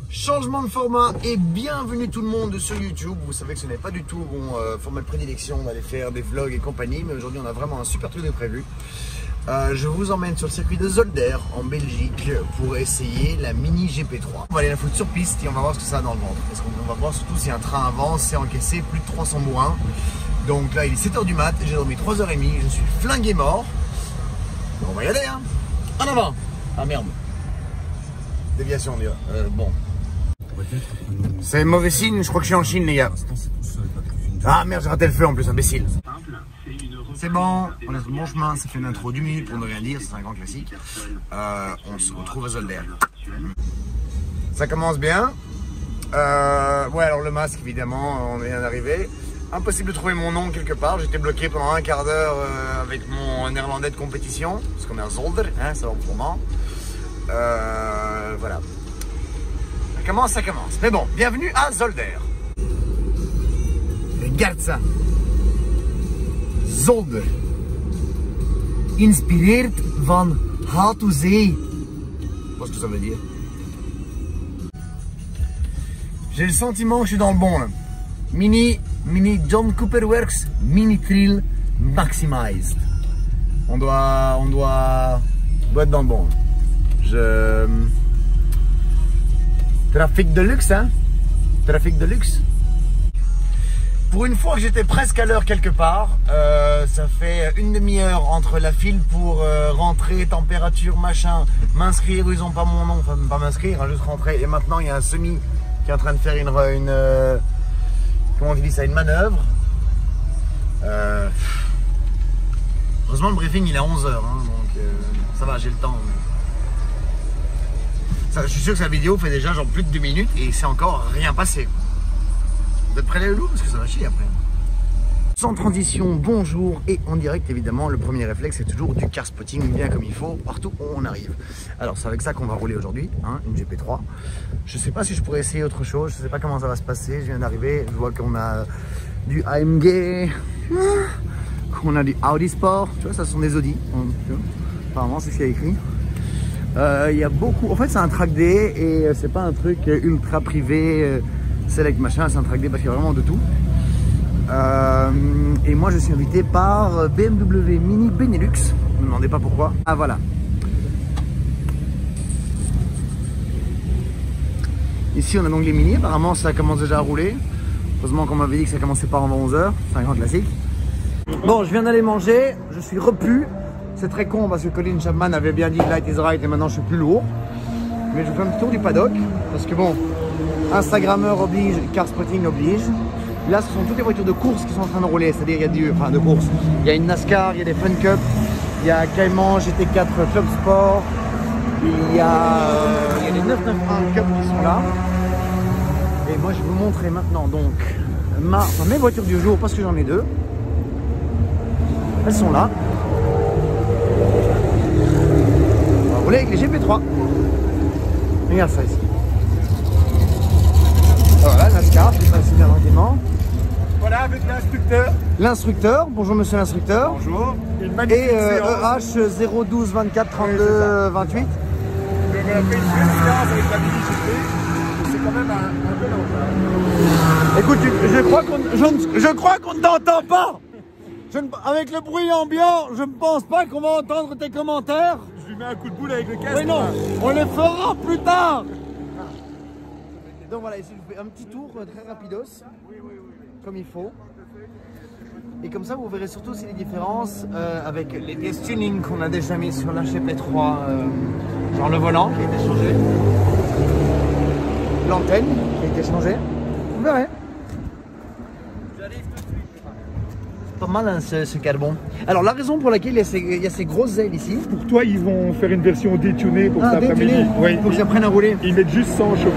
Changement de format et bienvenue tout le monde sur YouTube. Vous savez que ce n'est pas du tout mon format de prédilection d'aller faire des vlogs et compagnie, mais aujourd'hui on a vraiment un super truc de prévu. Je vous emmène sur le circuit de Zolder en Belgique pour essayer la Mini GP3. On va aller la foutre sur piste et on va voir ce que ça a dans le ventre. Parce qu'on va voir surtout si un train avance, c'est encaissé plus de 300 bourrins. Donc là il est 7h du mat, j'ai dormi 3h30, je suis flingué mort. On va y aller hein. En avant. Ah merde. Déviation on dirait. Bon. C'est mauvais signe, je crois que je suis en Chine les gars. Ah merde, j'ai raté le feu en plus, imbécile. C'est bon, on est sur le bon chemin, ça fait une intro du minute pour ne rien dire, c'est un grand classique. On se retrouve à Zolder. Ça commence bien. Ouais, alors le masque évidemment, on vient d'arriver. Impossible de trouver mon nom quelque part, j'étais bloqué pendant un quart d'heure avec mon néerlandais de compétition, parce qu'on est à Zolder, hein, ça va pour moi. Voilà. Ça commence. Mais bon, bienvenue à Zolder. Regarde ça. Zolder. Inspireert van Haat to Zee. Qu'est-ce que ça veut dire? J'ai le sentiment que je suis dans le bon là. Mini John Cooper Works, Mini Thrill Maximized. On doit être dans le bon. Trafic de luxe, hein? Trafic de luxe. Pour une fois que j'étais presque à l'heure quelque part, ça fait une demi-heure entre la file pour rentrer, température, machin, m'inscrire où ils n'ont pas mon nom, enfin pas m'inscrire, hein, juste rentrer. Et maintenant il y a un semi qui est en train de faire une comment on dit ça, une manœuvre. Heureusement le briefing il est à 11h, hein, donc ça va, j'ai le temps. Je suis sûr que sa vidéo fait déjà genre plus de 2 minutes et c'est encore rien passé. Vous êtes prêts les loups parce que ça va chier après. Sans transition, bonjour et en direct évidemment, le premier réflexe c'est toujours du car spotting bien comme il faut partout où on arrive. Alors c'est avec ça qu'on va rouler aujourd'hui, hein, une GP3. Je sais pas si je pourrais essayer autre chose, je sais pas comment ça va se passer, je viens d'arriver, je vois qu'on a du AMG, qu'on a du Audi Sport, tu vois ça sont des Audi, apparemment c'est ce qu'il y a écrit. Il y a beaucoup, en fait c'est un track day et c'est pas un truc ultra privé, select machin, c'est un track day parce qu'il y a vraiment de tout. Et moi je suis invité par BMW Mini Benelux, ne me demandez pas pourquoi. Ah voilà. Ici on a donc les Mini, apparemment ça commence déjà à rouler. Heureusement qu'on m'avait dit que ça commençait pas avant 11h, c'est un grand classique. Bon, je viens d'aller manger, je suis repu. C'est très con parce que Colin Chapman avait bien dit light is right et maintenant je suis plus lourd. Mais je vous fais un petit tour du paddock parce que bon, Instagrammeur oblige, car spotting oblige. Là ce sont toutes les voitures de course qui sont en train de rouler, c'est-à-dire il y a de course. Il y a une NASCAR, il y a des Fun Cup, il y a Cayman GT4 Club Sport, il y a les 991 Cup qui sont là. Et moi je vais vous montrer maintenant donc mes voitures du jour parce que j'en ai deux. Elles sont là. Rouler avec les GP3. Regarde ça ici. Voilà, NASCAR, je passe bien tranquillement. Voilà, avec l'instructeur. L'instructeur, bonjour monsieur l'instructeur. Bonjour. Et EH 012 24 32 28. Je vais faire une séance avec la Mini GP. C'est quand même un peu long. Écoute, je crois qu'on ne t'entend pas. Avec le bruit ambiant, je ne pense pas qu'on va entendre tes commentaires. Je lui mets un coup de boule avec le casque. Mais non, on les fera plus tard. Donc voilà, ici je fais un petit tour très rapidos, comme il faut. Et comme ça vous verrez surtout aussi les différences avec les pièces tuning qu'on a déjà mis sur la GP3, genre le volant qui a été changé, l'antenne qui a été changée, vous verrez. Pas mal hein, ce carbone. Alors la raison pour laquelle il y a ces grosses ailes ici. Pour toi, ils vont faire une version détunée pour ça détunée. Oui. Pour que ça prenne à rouler. Ils mettent juste 100 chevaux.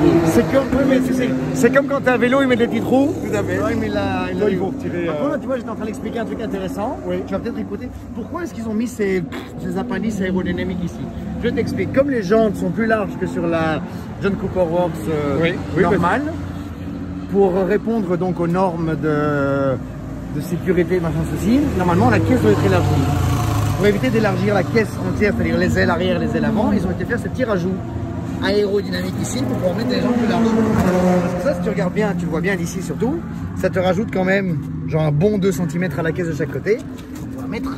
C'est comme quand tu as un vélo, ils mettent des petits trous. Tout à fait. Ouais, mais là ils vont retirer. Par contre, là, tu vois, j'étais en train d'expliquer un truc intéressant. Oui. Tu vas peut-être écouter. Pourquoi est-ce qu'ils ont mis ces appendices aérodynamiques ici? Je t'explique. Comme les jantes sont plus larges que sur la John Cooper Works normale, pour répondre donc aux normes de sécurité, machin ceci, normalement la caisse doit être élargie. Pour éviter d'élargir la caisse entière, c'est-à-dire les ailes arrière, les ailes avant, ils ont été faire ces petits rajouts. aérodynamique ici pour pouvoir mettre des jambes plus larges. Parce que ça, si tu regardes bien, tu le vois bien d'ici surtout, ça te rajoute quand même genre un bon 2 cm à la caisse de chaque côté. On va mettre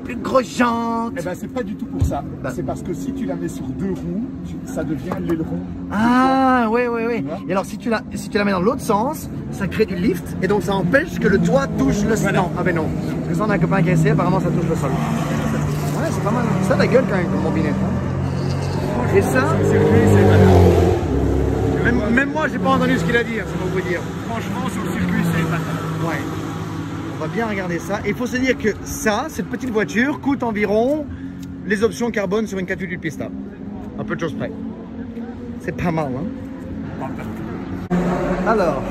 plus grosse jante. Eh ben c'est pas du tout pour ça. C'est parce que si tu la mets sur 2 roues, ça devient l'aileron. Ah ouais. Et alors si tu la mets dans l'autre sens, ça crée du lift et donc ça empêche que le toit touche le sol. Ah ben non. Parce que ça on a un copain qui a essayé, apparemment ça touche le sol. Ouais, c'est pas mal. Ça a la gueule quand même comme bobinette. Hein. Et ça, même moi j'ai pas entendu ce qu'il a dit, hein, c'est pour vous dire. Franchement sur le circuit c'est épatant. Ouais. On va bien regarder ça. Et il faut se dire que ça, cette petite voiture, coûte environ les options carbone sur une 488 Pista. Un peu de choses près. C'est pas mal, hein. Alors,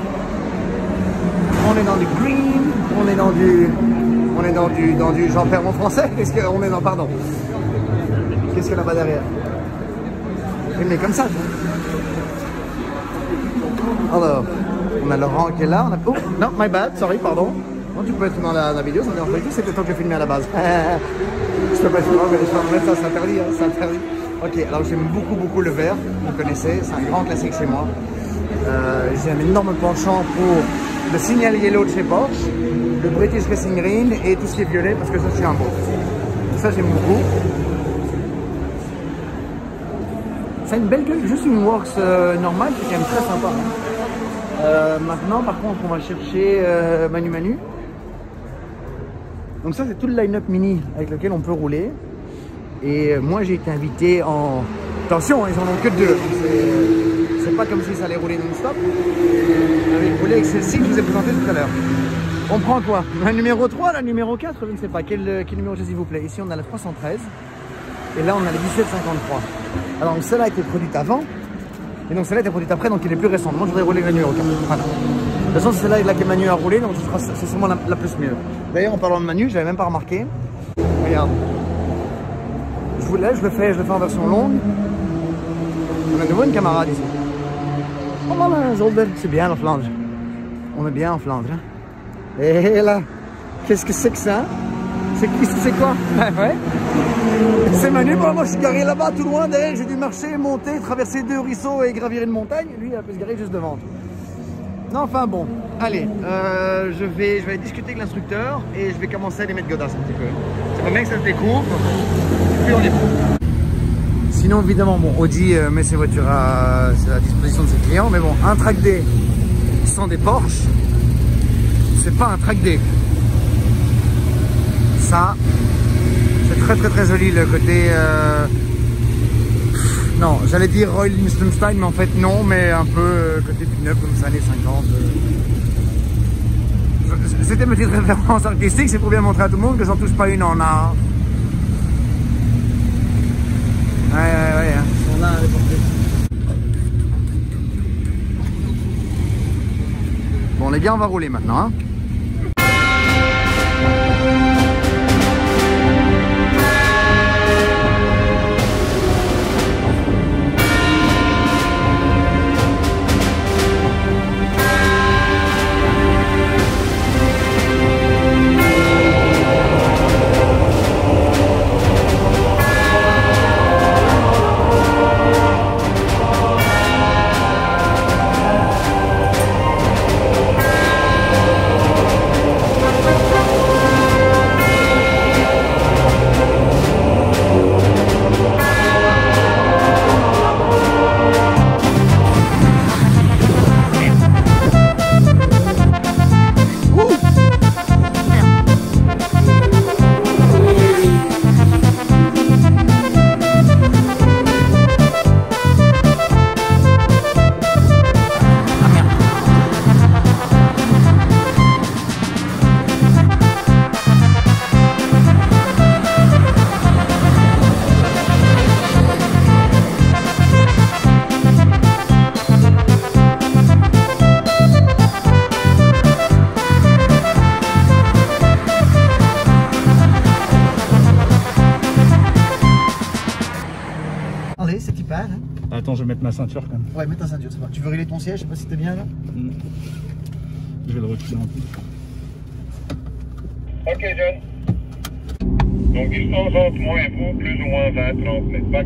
on est dans du green, on est dans du, j'en perds mon français. Qu'est-ce qu'on est dans, pardon. Qu'est-ce qu'il y a là-bas derrière? Mais comme ça. Alors, on a Laurent qui est là. On a... Oh, non, my bad, sorry, pardon. Non, tu peux être dans la vidéo, ça me dérange pas du tout, c'est le temps que j'ai filmé à la base. Je peux pas filmer, mais je vais en mettre ça, c'est interdit, hein, c'est interdit. Ok, alors j'aime beaucoup le vert, vous connaissez, c'est un grand classique chez moi. J'ai un énorme penchant pour le signal yellow de chez Porsche, le British Racing Green et tout ce qui est violet parce que ça c'est un beau. Ça j'aime beaucoup. Ça a une belle gueule, juste une Works normale qui est quand même très sympa. Hein. Maintenant par contre on va chercher Manu. Donc ça c'est tout le line-up mini avec lequel on peut rouler. Et moi j'ai été invité en... Attention, ils en ont que 2. C'est pas comme si ça allait rouler non-stop. Avec rouler avec celle-ci que je vous ai présenté tout à l'heure. On prend quoi? La numéro 3, la numéro 4, je ne sais pas. Quel numéro s'il vous plaît? Ici on a la 313. Et là on a la 1753. Alors celle-là a été produite avant. Et donc celle-là a été produite après, donc elle est plus récente. Moi je voudrais rouler la numéro 4. Voilà. De toute façon c'est celle-là que Manu a roulé, donc c'est sûrement la plus mieux. D'ailleurs en parlant de Manu, je l'avais même pas remarqué. Regarde. Je le fais en version longue. On a de nouveau une camarade ici. Oh voilà, Zolder, c'est bien la Flandre. On est bien en Flandre. Hein. Et là, qu'est-ce que c'est que ça? C'est quoi? Ouais. C'est Manu, moi je suis garé là-bas tout loin derrière, j'ai dû marcher, monter, traverser 2 ruisseaux et gravir une montagne. Lui il a pu se garer juste devant. Non, enfin bon, allez, je vais aller discuter avec l'instructeur et je vais commencer à les mettre godasses un petit peu. C'est pas bien que ça se découvre, puis on est bon. Sinon, évidemment, bon, Audi met ses voitures à disposition de ses clients, mais bon, un track day sans des Porsche, c'est pas un track day. Ça, c'est très joli le côté... Non, j'allais dire Royal Liechtenstein, mais en fait non, mais un peu côté pin-up comme ça, années 50. C'était une petite référence artistique, c'est pour bien montrer à tout le monde que j'en touche pas une en a. Ouais, hein. On a les portées. Bon les gars, on va rouler maintenant, hein. Allez, c'est qui part. Hein. Attends, je vais mettre ma ceinture quand même. Ouais, mets ta ceinture, c'est pas. Tu veux régler ton siège, je sais pas si t'es bien là. Je vais le retirer un peu. Ok, John. Donc, distance entre moi et vous, plus ou moins 20-30 mètres. Pas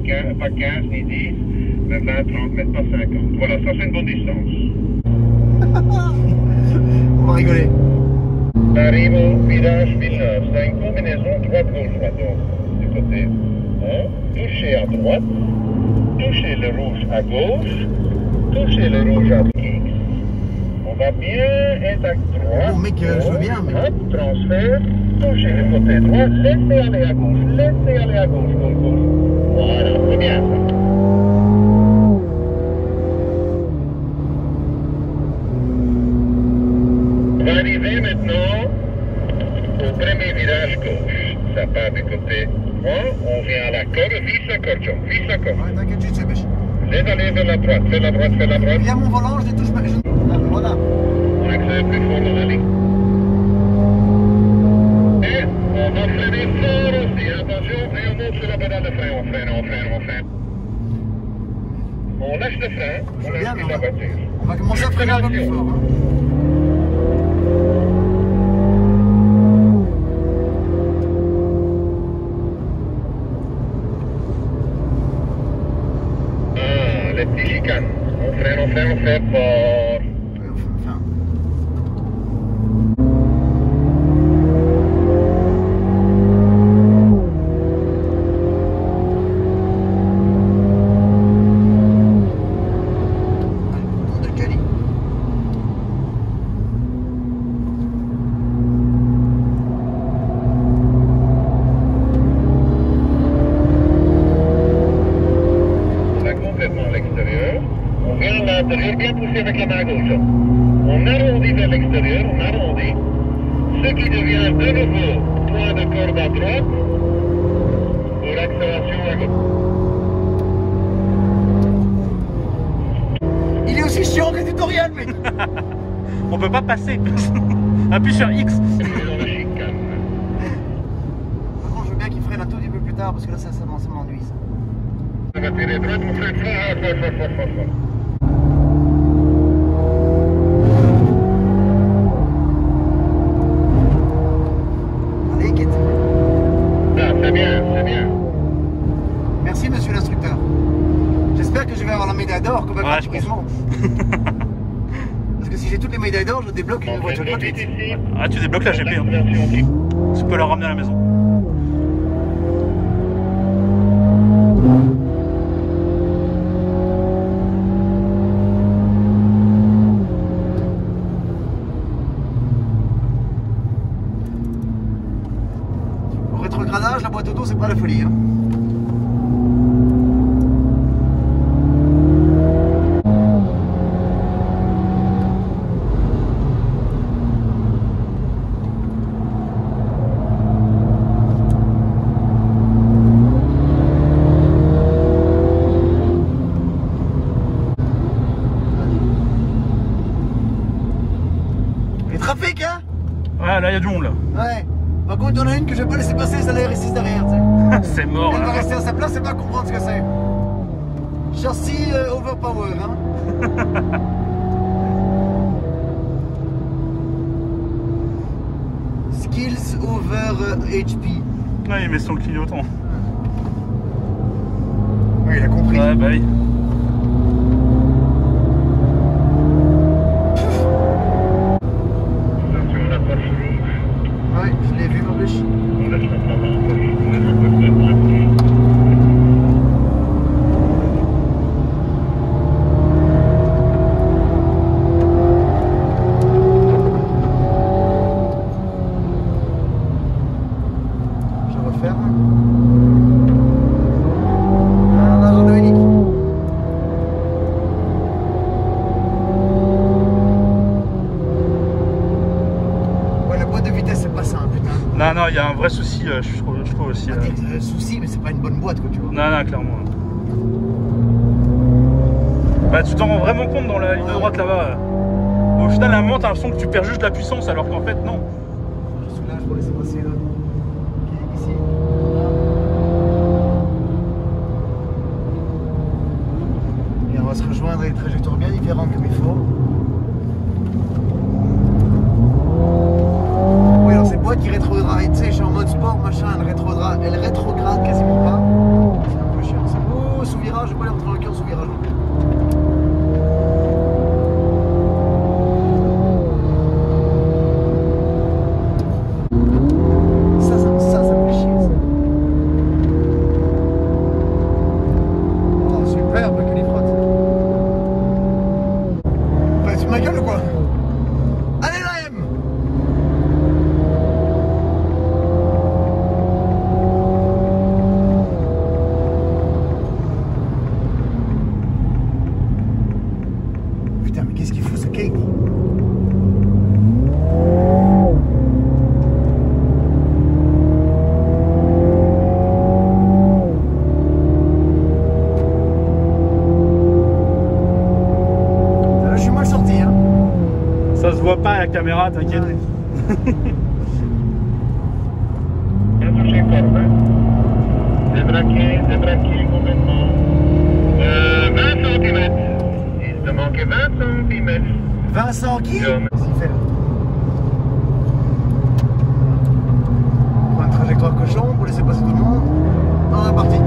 15 ni 10. Mais 20, 30 mètres, pas 50. Voilà, ça c'est une bonne distance. On va rigoler. Arrive au virage Villeneuve. C'est une combinaison droite-gauche. Donc, du côté 1, touchez à droite, touchez le rouge à gauche, touchez le rouge à X. On va bien être à droite. Oh mec, je veux bien, mais... Hop, transfert, touchez le côté droit, laissez aller à gauche, laissez aller à gauche, gauche, gauche. Voilà, c'est bien ça. On va arriver maintenant au premier virage gauche. Ça part du côté droit, on vient à la corde, vis à corde, vis à corde. Ouais, t'inquiète, je sais, mais... Laisse aller vers la droite, fais la droite, fais la droite. Il y a mon volant, je ne touche pas... Ah, voilà. On accélère plus fort dans la ligne. Et on va freiner fort aussi, attention, et on monte sur la pédale de frein, on freine, on freine, on freine. On lâche le frein, on lâche Bien, plus mais la voiture. on va commencer à freiner un peu plus fort. Hein. Les petits chicanes. On freine fort. Enfin... Allez, de Cali. Complètement à l'extérieur. On vient à l'intérieur, bien poussé avec la main gauche. On arrondit vers l'extérieur, on arrondit. Ce qui devient de nouveau point de corde à droite pour l'accélération à gauche. Il est aussi chiant que le tutoriel, mec. On peut pas passer. Appuie sur X. Et dans la chicane. Par contre, je veux bien qu'il freine un tout petit peu plus tard, parce que là, ça m'ennuie, ça. On va tirer droite, on freine fort. Allez, quitte. Ah, c'est bien, c'est bien. Merci, monsieur l'instructeur. J'espère que je vais avoir la médaille d'or comme Ouais, gratuitement. Parce que si j'ai toutes les médailles d'or, je débloque une On voiture freine gratuite. vite ici. Ah, tu débloques la GP. Hein. L'accélération qui- Tu peux la ramener à la maison. Au rétrogradage, la boîte auto, c'est pas la folie. Hein. Les trafics, hein? Ouais, là, il y a du monde, là. Ouais. Par contre, il y en a une que je vais pas laisser passer, c'est la RS6 derrière, tu sais. C'est mort, Elle va là. rester à sa place, elle va comprendre ce que c'est. Châssis overpower, hein. Skills over HP. Ouais, il met son clignotant. Ouais, il a compris. Ouais, bah oui. Attention, la Porsche rouge. Ouais, je l'ai vu, mon biche. On laisse maintenant la Porsche. On laisse un peu de tranquille. Je referme. Ah, non, j'en ai unique. Ouais, la boîte de vitesse, c'est pas ça, hein, putain. Non, non, il y a un vrai souci, je trouve aussi. Souci, mais c'est pas une bonne boîte, quoi, tu vois. Non, non, clairement. Bah, tu t'en rends vraiment compte dans la ligne de droite là-bas. Au final, à un moment, t'as l'impression que tu perds juste de la puissance, alors qu'en fait, non. Je soulage pour laisser passer l'autre. Qui est ici. Et on va se rejoindre à des trajectoires bien différentes comme il faut. Oui, alors cette boîte qui rétrograde, tu sais, je suis en mode sport, machin, elle rétrograde quasiment pas. C'est un peu chiant ça. Oh, sous virage, je vais pas aller rentrer dans le cœur sous virage non plus. qu'est-ce qu'il fout ce cake? Là, je suis mal sorti, hein. Ça se voit pas à la caméra, t'inquiète. Ouais. Touché Corbin. Débraqué complètement. 20 cm. Il te manquait 20 cm. Vincent qui? Yo, Qu'est-ce qu'il fait là? Prends une trajectoire cochon pour laisser passer tout le monde. On est parti.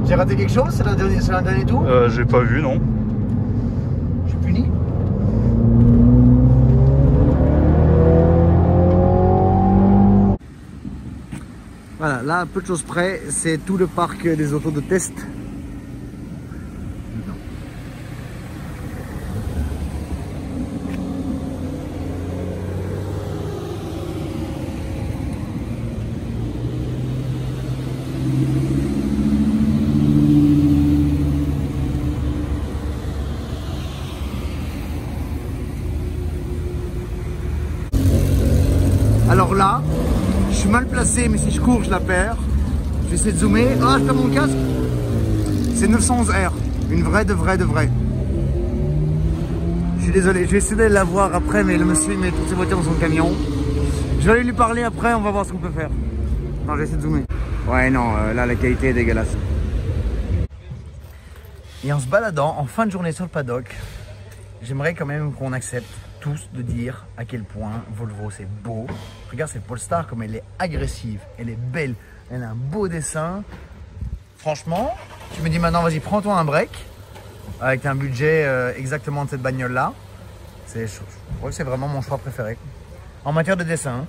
J'ai raté quelque chose? C'est un dernier tour? J'ai pas vu, non. Je suis puni? Voilà, là, à peu de choses près, c'est tout le parc des autos de test. Alors là, je suis mal placé, mais si je cours, je la perds. Je vais essayer de zoomer. Ah, je perds mon casque. C'est 911R. Une vraie de vraie de vraie. Je suis désolé, je vais essayer de la voir après, mais le monsieur il met toutes ses voitures dans son camion. Je vais aller lui parler après, on va voir ce qu'on peut faire. Non, je vais essayer de zoomer. Ouais, non, là, la qualité est dégueulasse. Et en se baladant en fin de journée sur le paddock, j'aimerais quand même qu'on accepte tous de dire à quel point Volvo c'est beau. Regarde cette Polestar comme elle est agressive, elle est belle, elle a un beau dessin. Franchement, tu me dis maintenant vas-y prends-toi un break avec un budget exactement de cette bagnole là. Je crois que c'est vraiment mon choix préféré. En matière de dessin,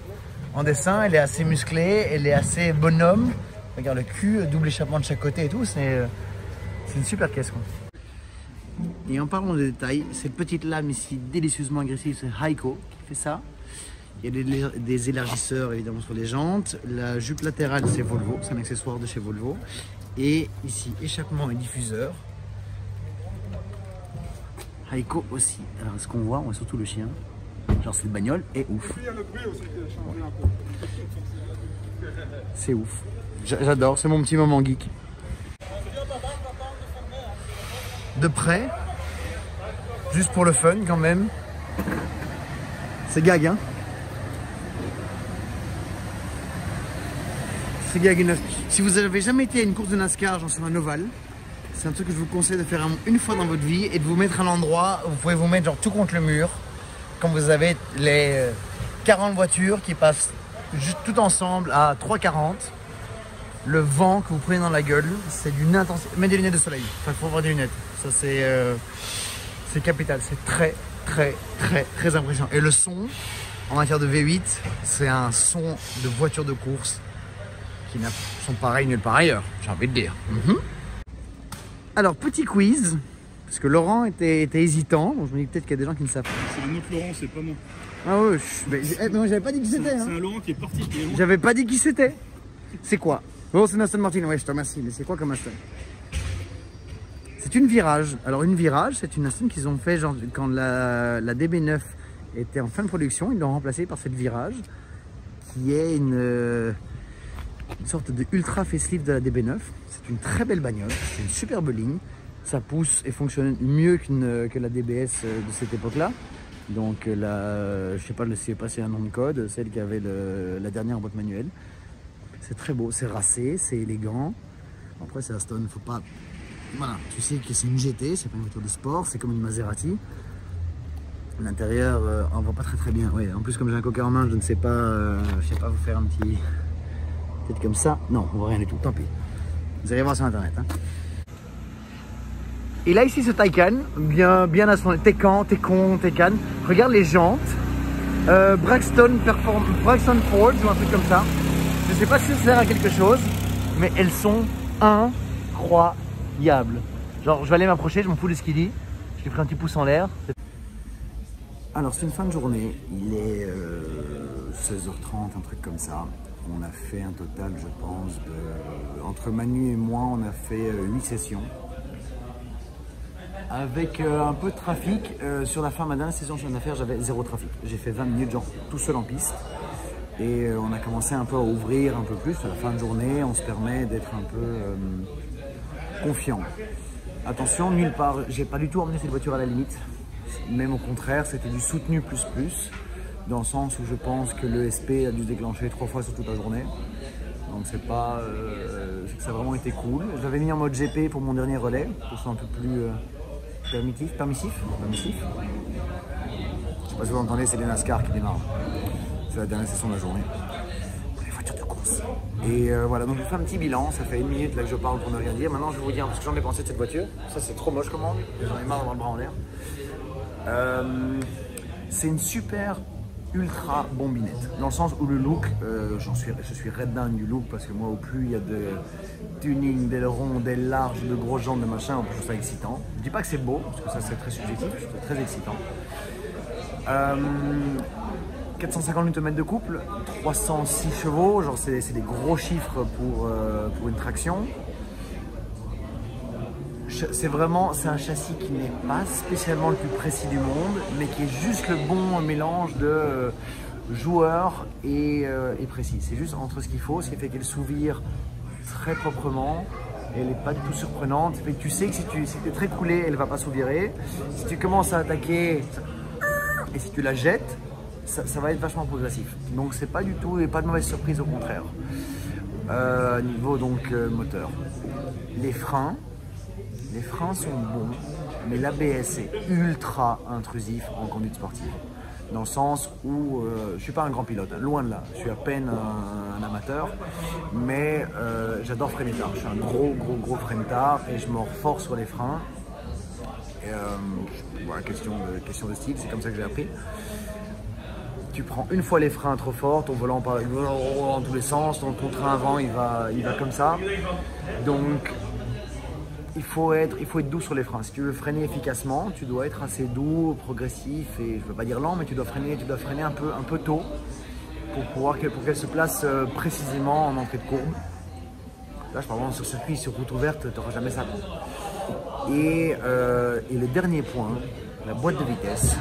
en dessin elle est assez musclée, elle est assez bonhomme. Regarde le cul, double échappement de chaque côté et tout, c'est une super caisse quoi. Et en parlant de détails, cette petite lame ici délicieusement agressive, c'est Heiko qui fait ça. Il y a des élargisseurs évidemment sur les jantes. La jupe latérale c'est Volvo, c'est un accessoire de chez Volvo. Et ici échappement et diffuseur. Heiko aussi. Alors ce qu'on voit, on voit surtout le chien. Genre cette bagnole est ouf. C'est ouf. J'adore, c'est mon petit moment geek. De près, juste pour le fun quand même, c'est gag hein. C'est gag. Si vous n'avez jamais été à une course de NASCAR, genre sur un ovale, c'est un truc que je vous conseille de faire une fois dans votre vie et de vous mettre à l'endroit où vous pouvez vous mettre genre tout contre le mur, quand vous avez les 40 voitures qui passent juste tout ensemble à 3,40. Le vent que vous prenez dans la gueule, c'est d'une intensité. Mettez des lunettes de soleil, enfin, il faut avoir des lunettes. Ça c'est capital, c'est très impressionnant. Et le son, en matière de V8, c'est un son de voiture de course qui ne sont pareils nulle part ailleurs, j'ai envie de dire. Alors, petit quiz, parce que Laurent était hésitant, donc je me dis peut-être qu'il y a des gens qui ne savent pas. C'est un autre Laurent, c'est pas moi. Ah ouais, mais j'avais pas dit qui c'était. C'est un Laurent qui est parti. J'avais pas dit qui c'était. C'est quoi? Oh, c'est une Aston Martin, ouais, je te remercie, mais c'est quoi comme Aston? C'est une Virage. Alors une Virage, c'est une Aston qu'ils ont fait genre, quand la DB9 était en fin de production, ils l'ont remplacée par cette Virage, qui est une sorte de ultra facelift de la DB9. C'est une très belle bagnole, c'est une superbe ligne, ça pousse et fonctionne mieux que la DBS de cette époque-là. Donc je sais pas si est passé un nom de code, celle qui avait la dernière en boîte manuelle. C'est très beau, c'est racé, c'est élégant. Après c'est Aston, faut pas... Voilà, tu sais que c'est une GT, c'est pas une voiture de sport, c'est comme une Maserati. L'intérieur, on voit pas très bien. Ouais, en plus comme j'ai un coca en main, je ne sais pas, vous faire un petit... Peut-être comme ça. Non, on voit rien du tout, tant pis. Vous allez voir sur internet. Hein. Et là ici ce Taycan, bien à son... Taycan, regarde les jantes. Braxton Forge ou un truc comme ça. Je sais pas si ça sert à quelque chose, mais elles sont incroyables. Genre je vais aller m'approcher, je m'en fous de ce qu'il dit. Je lui ferai un petit pouce en l'air. Alors c'est une fin de journée, il est 16h30, un truc comme ça. On a fait un total, je pense, entre Manu et moi, on a fait 8 sessions. Avec un peu de trafic, sur la fin, ma dernière session que je viens de faire, j'avais 0 trafic. J'ai fait 20 minutes, genre tout seul en piste. Et on a commencé un peu à ouvrir un peu plus. À la fin de journée, on se permet d'être un peu confiant. Attention, nulle part, j'ai pas du tout emmené cette voiture à la limite. Même au contraire, c'était du soutenu plus. Dans le sens où je pense que le SP a dû se déclencher 3 fois sur toute la journée. Donc c'est pas, c'est que ça a vraiment été cool. J'avais mis en mode GP pour mon dernier relais, pour que ce soit un peu plus permissif. Je sais pas si vous entendez, c'est les NASCAR qui démarrent. C'est la dernière session de la journée. Les voitures de course. Et voilà, donc je fais un petit bilan. Ça fait 1 minute là que je parle pour ne rien dire. Maintenant je vais vous dire parce que j'en ai pensé de cette voiture. Ça c'est trop moche comme angle. J'en ai marre d'avoir le bras en l'air. C'est une super ultra bombinette, dans le sens où le look, je suis red dingue du look parce que moi au plus il y a de tuning, d'ailerons, d'ailes larges, de gros jambes, de machin, je trouve ça excitant. Je dis pas que c'est beau, parce que ça c'est très subjectif, je trouve ça très excitant. 450 Nm de couple, 306 chevaux, genre c'est des gros chiffres pour une traction. C'est un châssis qui n'est pas spécialement le plus précis du monde, mais qui est juste le bon mélange de joueur et précis. C'est juste entre ce qu'il faut, ce qui fait qu'elle s'ouvre très proprement. Elle n'est pas du tout surprenante. Fait que tu sais que si tu es très coulé, elle ne va pas s'ouvrir. Si tu commences à attaquer et si tu la jettes, ça va être vachement progressif. Donc c'est pas du tout, et pas de mauvaise surprise, au contraire. Niveau donc moteur. Les freins sont bons, mais l'ABS est ultra intrusif en conduite sportive. Dans le sens où je ne suis pas un grand pilote, loin de là. Je suis à peine un amateur, mais j'adore freiner tard. Je suis un gros freine-tard et je me reforce sur les freins. Et, voilà, question de style, c'est comme ça que j'ai appris. Tu prends une fois les freins trop fort, ton volant part dans tous les sens, ton train avant il va comme ça. Donc il faut être doux sur les freins. Si tu veux freiner efficacement, tu dois être assez doux, progressif et je ne veux pas dire lent, mais tu dois freiner un peu tôt pour qu'elle se place précisément en entrée de courbe. Là, je parle sur circuit, sur route ouverte, tu n'auras jamais ça. Et le dernier point, la boîte de vitesse.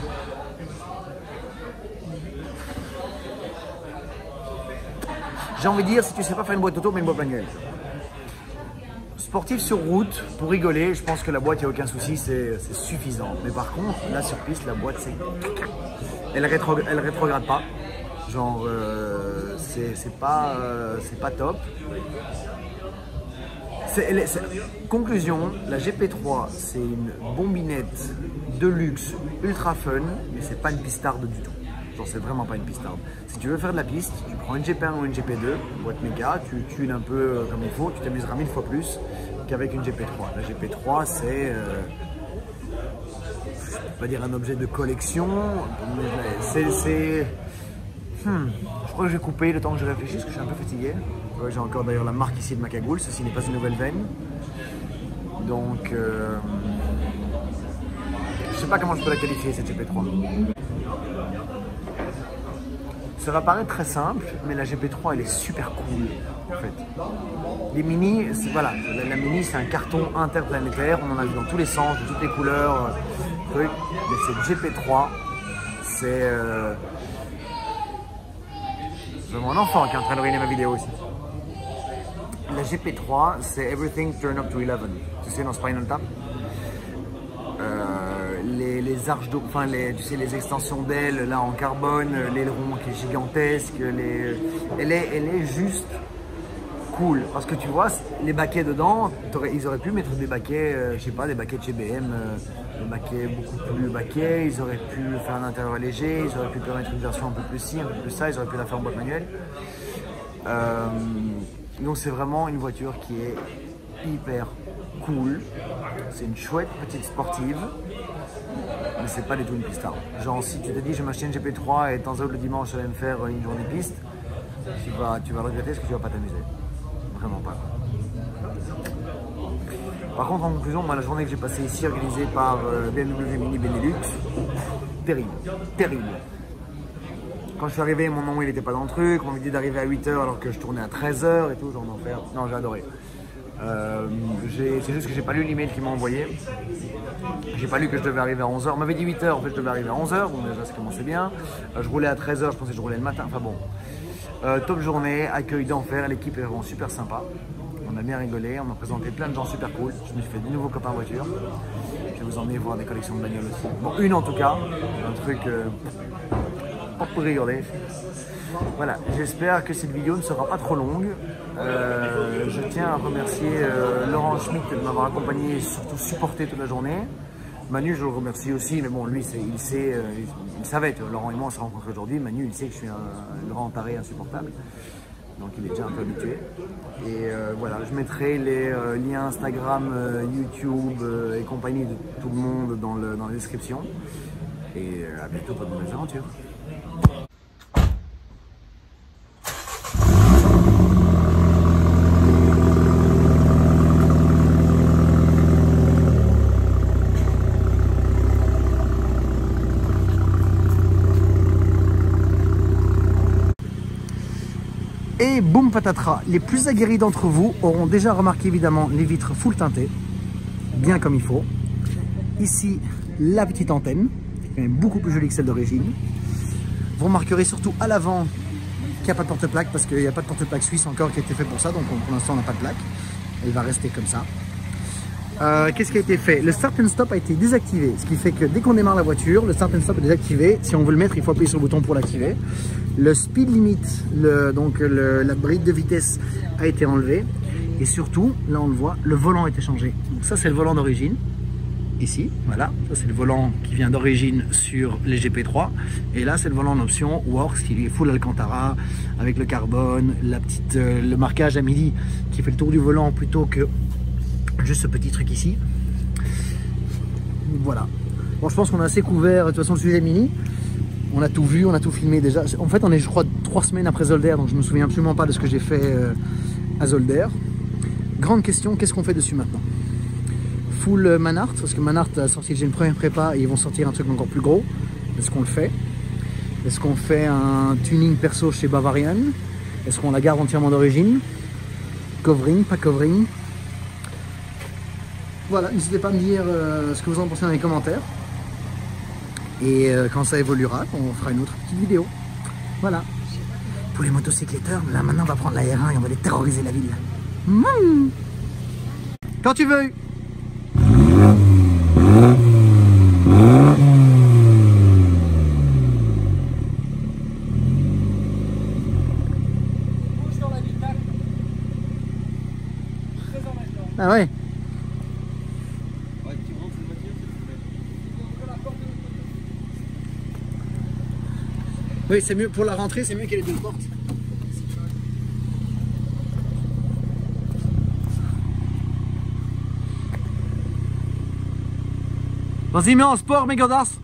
J'ai envie de dire, si tu ne sais pas faire une boîte auto, mais une boîte manuelle. Sportif sur route, pour rigoler, je pense que la boîte, il n'y a aucun souci, c'est suffisant. Mais par contre, là sur piste, la boîte, elle rétrograde pas. Genre, c'est pas top. Conclusion, la GP3, c'est une bombinette de luxe, ultra fun, mais c'est pas une pistarde du tout. Genre, c'est vraiment pas une pistarde. Si tu veux faire de la piste, tu prends une GP1 ou une GP2, boîte méga, tu tunes un peu comme il faut, tu t'amuseras 1000 fois plus qu'avec une GP3. La GP3, c'est, je peux pas dire un objet de collection, je crois que je vais couper le temps que je réfléchisse, parce que je suis un peu fatigué. J'ai encore d'ailleurs la marque ici de ma cagoule, ceci n'est pas une nouvelle veine. Donc, je sais pas comment je peux la qualifier cette GP3. Ça va paraître très simple, mais la GP3 elle est super cool en fait. Les Mini, voilà, la Mini c'est un carton interplanétaire, on en a vu dans tous les sens, de toutes les couleurs, trucs. Mais cette GP3, c'est mon enfant qui est en train de regarder ma vidéo aussi. La GP3, c'est Everything Turn Up to 11. Tu sais, dans Spinal Tap, les arches d'eau, enfin tu sais, les extensions d'ailes là en carbone, l'aileron qui est gigantesque, elle est juste cool. Parce que tu vois, les baquets dedans, ils auraient pu mettre des baquets, je sais pas, des baquets de chez BM, des baquets beaucoup plus baquets, ils auraient pu faire un intérieur léger, ils auraient pu permettre une version un peu plus ci, un peu plus ça, ils auraient pu la faire en boîte manuelle. Donc c'est vraiment une voiture qui est hyper cool. C'est une chouette petite sportive, mais c'est pas du tout une pistard. Genre si tu te dis je vais m'acheter une GP3 et de temps à autre le dimanche je vais me faire une journée piste, tu vas regretter parce que tu vas pas t'amuser. Vraiment pas. Par contre en conclusion, moi la journée que j'ai passée ici organisée par BMW Mini Benelux, terrible, terrible. Quand je suis arrivé, mon nom il n'était pas dans le truc, on m'a dit d'arriver à 8h alors que je tournais à 13h et tout, genre d'enfer. Non, j'ai adoré. C'est juste que j'ai pas lu l'email qu'ils m'ont envoyé. J'ai pas lu que je devais arriver à 11h. On m'avait dit 8h, en fait je devais arriver à 11h, donc déjà ça commençait bien. Je roulais à 13h, je pensais que je roulais le matin, enfin bon. Top journée, accueil d'enfer, l'équipe est vraiment super sympa. On a bien rigolé, on m'a présenté plein de gens super cool. Je me suis fait de nouveaux copains en voiture. Je vais vous emmener voir des collections de bagnoles aussi. Bon, une en tout cas, un truc pas pour rigoler. Voilà, j'espère que cette vidéo ne sera pas trop longue. Je tiens à remercier Laurent Schmitt de m'avoir accompagné et surtout supporté toute la journée. Manu, je le remercie aussi, mais bon, lui, il savait, tu vois, Laurent et moi on s'est rencontrés aujourd'hui. Manu, il sait que je suis un grand taré insupportable. Donc il est déjà un peu habitué. Et voilà, je mettrai les liens Instagram, YouTube et compagnie de tout le monde dans la description. Et à bientôt pour de nouvelles aventures. Et boum patatras, les plus aguerris d'entre vous auront déjà remarqué évidemment les vitres full teintées, bien comme il faut. Ici, la petite antenne, qui est beaucoup plus jolie que celle d'origine. Vous remarquerez surtout à l'avant qu'il n'y a pas de porte-plaque, parce qu'il n'y a pas de porte-plaque suisse encore qui a été fait pour ça, donc pour l'instant on n'a pas de plaque. Elle va rester comme ça. Qu'est-ce qui a été fait? Le Start and Stop a été désactivé, ce qui fait que dès qu'on démarre la voiture, le Start and Stop est désactivé. Si on veut le mettre, il faut appuyer sur le bouton pour l'activer. Le speed limit, la bride de vitesse a été enlevée. Et surtout, là on le voit, le volant a été changé. Donc ça c'est le volant d'origine, ici, voilà. Ça c'est le volant qui vient d'origine sur les GP3. Et là c'est le volant en option Works qui lui est full Alcantara, avec le carbone, le marquage à midi qui fait le tour du volant plutôt que juste ce petit truc ici. Voilà. Bon, je pense qu'on a assez couvert de toute façon le sujet Mini. On a tout vu, on a tout filmé déjà. En fait, on est, je crois, 3 semaines après Zolder, donc je me souviens absolument pas de ce que j'ai fait à Zolder. Grande question, qu'est-ce qu'on fait dessus maintenant? Full Manhart, parce que Manhart a sorti déjà une première prépa et ils vont sortir un truc encore plus gros. Est-ce qu'on le fait? Est-ce qu'on fait un tuning perso chez Bavarian? Est-ce qu'on la garde entièrement d'origine? Covering, pas covering? Voilà, n'hésitez pas à me dire ce que vous en pensez dans les commentaires. Et quand ça évoluera, on fera une autre petite vidéo. Voilà. Pour les motocycletteurs, là maintenant on va prendre la R1 et on va les terroriser la ville. Quand tu veux. Ah ouais. Oui, c'est mieux pour la rentrée, c'est mieux qu'il y ait les deux portes. Vas-y, mets en sport, mes godasses.